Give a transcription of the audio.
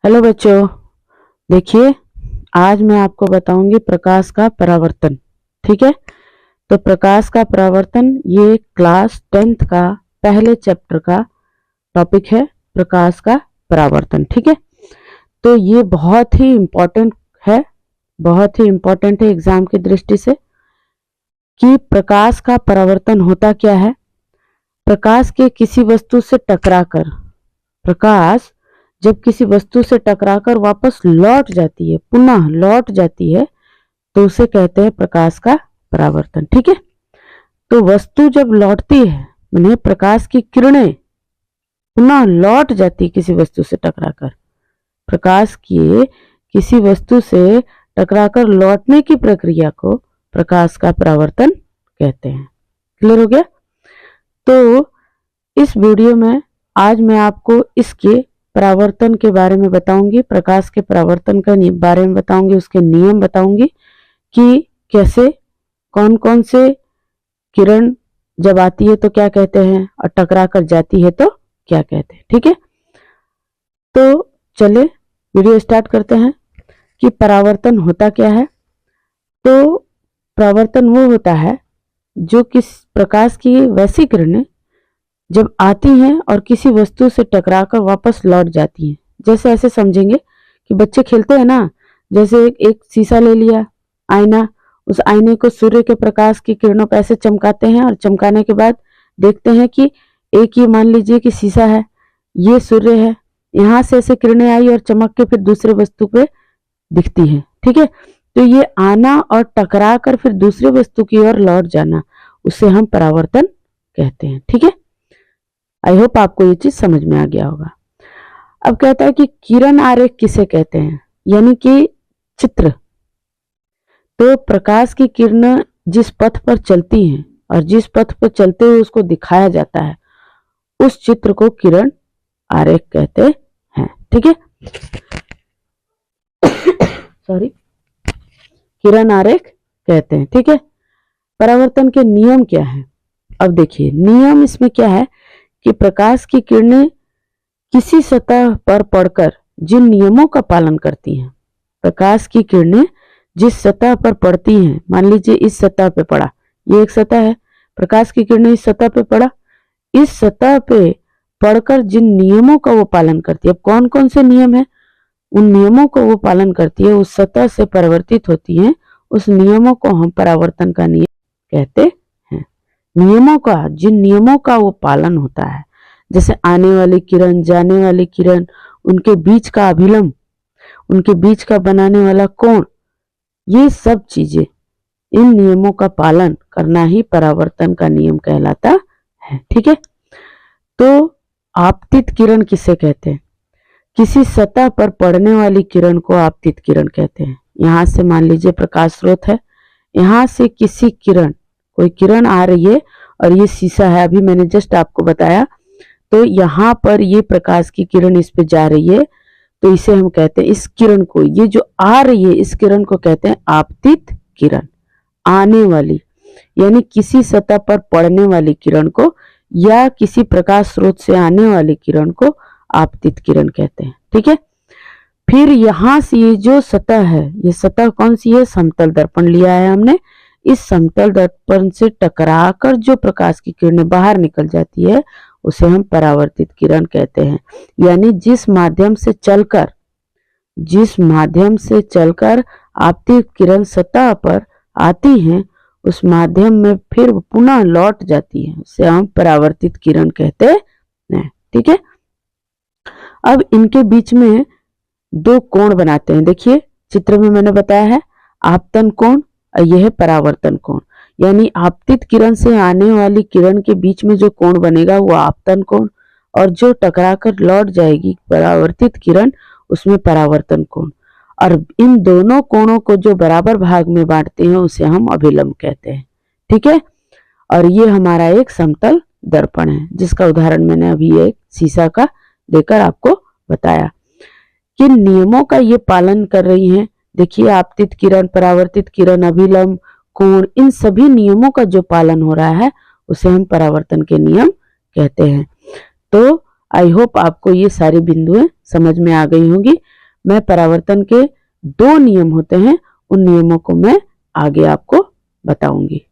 Hello बच्चों, देखिए आज मैं आपको बताऊंगी प्रकाश का परावर्तन। ठीक है, तो प्रकाश का परावर्तन ये क्लास 10th का पहले चैप्टर का टॉपिक है, प्रकाश का परावर्तन। ठीक है, तो ये बहुत ही इम्पोर्टेंट है एग्जाम की दृष्टि से कि प्रकाश का परावर्तन होता क्या है। प्रकाश के किसी वस्तु से टकराकर, प्रकाश जब किसी वस्तु से टकराकर वापस लौट जाती है, पुनः लौट जाती है, तो उसे कहते हैं प्रकाश का परावर्तन। ठीक है, तो वस्तु जब लौटती है, उन्हें प्रकाश की किरणें पुनः लौट जाती है किसी वस्तु से टकराकर। प्रकाश की किसी वस्तु से टकराकर लौटने की प्रक्रिया को प्रकाश का परावर्तन कहते हैं। क्लियर हो गया? तो इस वीडियो में आज मैं आपको इसके परावर्तन के बारे में बताऊंगी, प्रकाश के परावर्तन का बारे में बताऊंगी, उसके नियम बताऊंगी कि कैसे कौन कौन से किरण जब आती है तो क्या कहते हैं और टकरा कर जाती है तो क्या कहते हैं। ठीक है, तो चले वीडियो स्टार्ट करते हैं कि परावर्तन होता क्या है। तो परावर्तन वो होता है जो किस प्रकाश की वैसी किरणें जब आती हैं और किसी वस्तु से टकराकर वापस लौट जाती हैं। जैसे ऐसे समझेंगे कि बच्चे खेलते हैं ना, जैसे एक शीशा ले लिया, आईना, उस आईने को सूर्य के प्रकाश की किरणों पर ऐसे चमकाते हैं और चमकाने के बाद देखते हैं कि एक ये मान लीजिए कि शीशा है, ये सूर्य है, यहाँ से ऐसे किरणें आई और चमक के फिर दूसरे वस्तु पे दिखती है। ठीक है, तो ये आना और टकरा कर फिर दूसरे वस्तु की ओर लौट जाना, उसे हम परावर्तन कहते हैं। ठीक है, आई होप आपको ये चीज समझ में आ गया होगा। अब कहता है कि किरण आरेख किसे कहते हैं, यानी कि चित्र। तो प्रकाश की किरणें जिस पथ पर चलती हैं और जिस पथ पर चलते हुए उसको दिखाया जाता है, उस चित्र को किरण आरेख कहते हैं। ठीक है, सॉरी, किरण आरेख कहते हैं। ठीक है, परावर्तन के नियम क्या है? अब देखिए नियम इसमें क्या है कि प्रकाश की किरणें किसी सतह पर पड़कर जिन नियमों का पालन करती हैं, प्रकाश की किरणें जिस सतह पर पड़ती हैं, मान लीजिए इस सतह पे पड़ा, ये एक सतह है, प्रकाश की किरणें इस सतह पे पड़ा, इस सतह पे पड़कर जिन नियमों का वो पालन करती है, अब कौन कौन से नियम है, उन नियमों को वो पालन करती है, उस सतह से परिवर्तित होती है, उस नियमों को हम परावर्तन का नियम कहते हैं। नियमों का, जिन नियमों का वो पालन होता है, जैसे आने वाली किरण, जाने वाली किरण, उनके बीच का अभिलंब, उनके बीच का बनाने वाला कोण, ये सब चीजें, इन नियमों का पालन करना ही परावर्तन का नियम कहलाता है। ठीक है, तो आपतित किरण किसे कहते हैं? किसी सतह पर पड़ने वाली किरण को आपतित किरण कहते हैं। यहां से मान लीजिए प्रकाश स्रोत है, यहां से किसी किरण, कोई किरण आ रही है और ये शीशा है, अभी मैंने जस्ट आपको बताया, तो यहाँ पर ये प्रकाश की किरण इस पे जा रही है, तो इसे हम कहते हैं, इस किरण को, ये जो आ रही है इस किरण को कहते हैं आपतित किरण। आने वाली यानी किसी सतह पर पड़ने वाली किरण को या किसी प्रकाश स्रोत से आने वाली किरण को आपतित किरण कहते हैं। ठीक है, फिर यहां से ये जो सतह है, ये सतह कौन सी है? समतल दर्पण लिया है हमने, इस समतल दर्पण से टकराकर जो प्रकाश की किरणें बाहर निकल जाती है, उसे हम परावर्तित किरण कहते हैं। यानी जिस माध्यम से चलकर आपतित किरण सतह पर आती हैं, उस माध्यम में फिर पुनः लौट जाती है, उसे हम परावर्तित किरण कहते हैं। ठीक है, अब इनके बीच में दो कोण बनाते हैं। देखिए चित्र में मैंने बताया है आपतन कोण और यह है परावर्तन कोण। यानी आपतित किरण से आने वाली किरण के बीच में जो कोण बनेगा वो आपतन कोण, और जो टकराकर लौट जाएगी परावर्तित किरण, उसमें परावर्तन कोण। और इन दोनों कोणों को जो बराबर भाग में बांटते हैं उसे हम अभिलंब कहते हैं। ठीक है, और ये हमारा एक समतल दर्पण है, जिसका उदाहरण मैंने अभी एक शीशा का देकर आपको बताया। किन नियमों का ये पालन कर रही हैं? देखिए आपतित किरण, परावर्तित किरण, अभिलंब, कोण, इन सभी नियमों का जो पालन हो रहा है उसे हम परावर्तन के नियम कहते हैं। तो आई होप आपको ये सारी बिंदुएं समझ में आ गई होंगी। मैं परावर्तन के 2 नियम होते हैं, उन नियमों को मैं आगे आपको बताऊंगी।